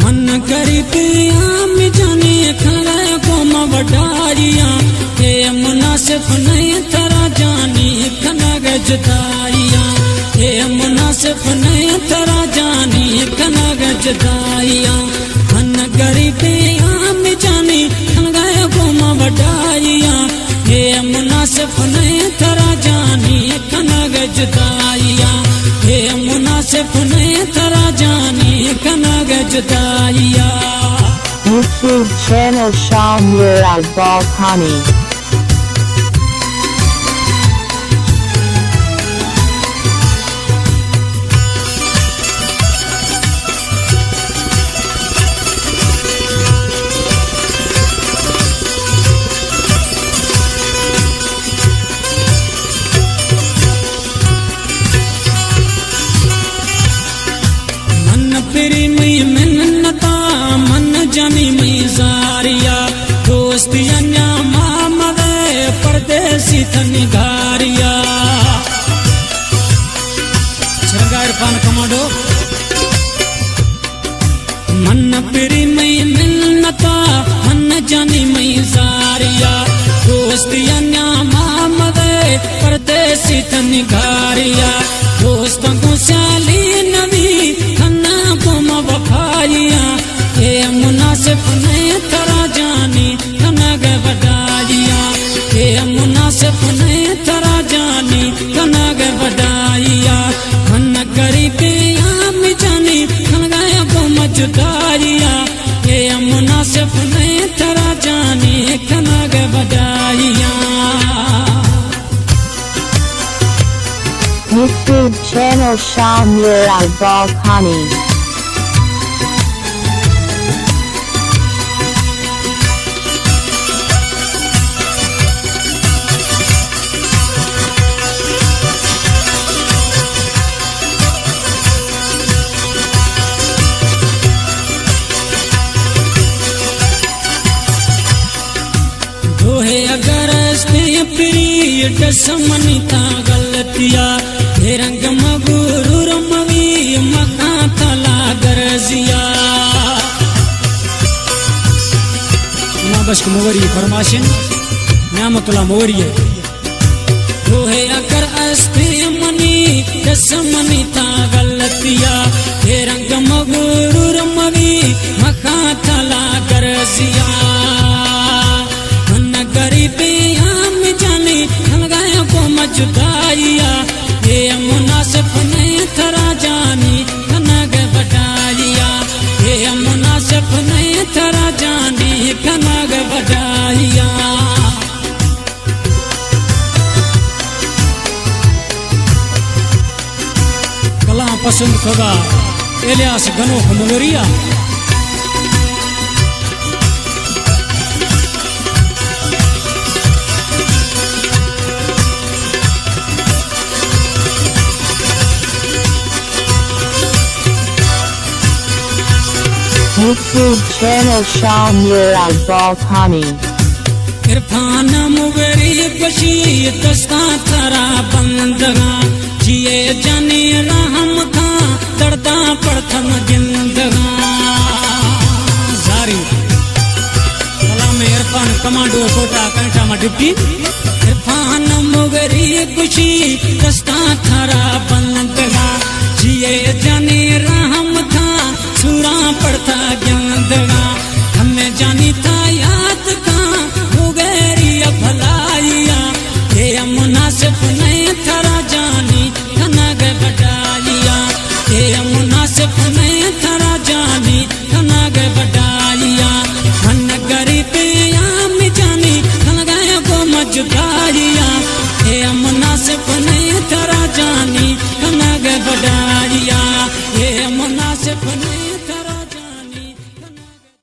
मन गरीबिया में जाने खड़े कोम वडारिया ये मुनासिब नहीं तरा जानी कनग जुदाइया ये मुनासिब नहीं तरा जानी कनग जुदाइया मन गरीबिया में जानी खड़े कोम वडारिया ये मुनासिब नहीं तरा जानी कनग जुदाइया ये मुनासिब नहीं तरा जानी कनग जुदाइया। YouTube channel Shamir Al-Balkani। फिरी मई मिन्नता मन जानी मई जारिया दोस्तिया मामद परदेसी थनिगारिया सरगार पान कमाडो मन फिरी मई मिन्नता मन जानी मई जारिया दोस्तिया मामद परदेसी थनिगारिया दोस्तों को साली नबी वफाइया ये मुनासिब नहीं तरा जानी कनग वडाइया ये मुनासिब नहीं तरा जानी कनग वडाइया मन गरीबिया में जानी खनगाया गुम जुदाइया ये मुनासिब नहीं तरा जानी कनग वडाइया। YouTube channel Shamir Al-Balkani। अगर प्रिय समनिता गलतिया हे रंग मगुरूर मवी मखा तला गरजिया बस मोवरी फरमाशिन न्यामतुल्लाह मोवरी तो है अगर अस्ते मनी समनिता गलतिया हे रंग मगुरूर मवी मखा तला गरजिया गरीबिया में जानी खलगाया को मजुदाइया ये मुनासिब नहीं तरा जानी कनग वडाइया ये मुनासिब नहीं तरा जानी कनग वडाइया। कला पसंद खुदा इलियास गनो खमवरिया YouTube channel Shamir Al-Balkani। Irfan Mugri बशी दस्ता तरा बंदगा जिए जाने रहम था दर्दा प्रथम जिंदगा जारी सलाम इरफान कमांडो कोटा कंठा में डिप्टी इरफान मुगरी बशी दस्ता तरा बंदगा जिए जाने रहम था सूरा पड़ता ज्ञानदगा हमें जानी था याद का मुगेरी भलाइया ये मुनासिब नहीं तरा जानी कनग वडाइया ये मुनासिब नहीं तरा जानी कनग वडाइया मन गरीबिया में जानी खनगाया को मजुदाइया ये मुनासिब नहीं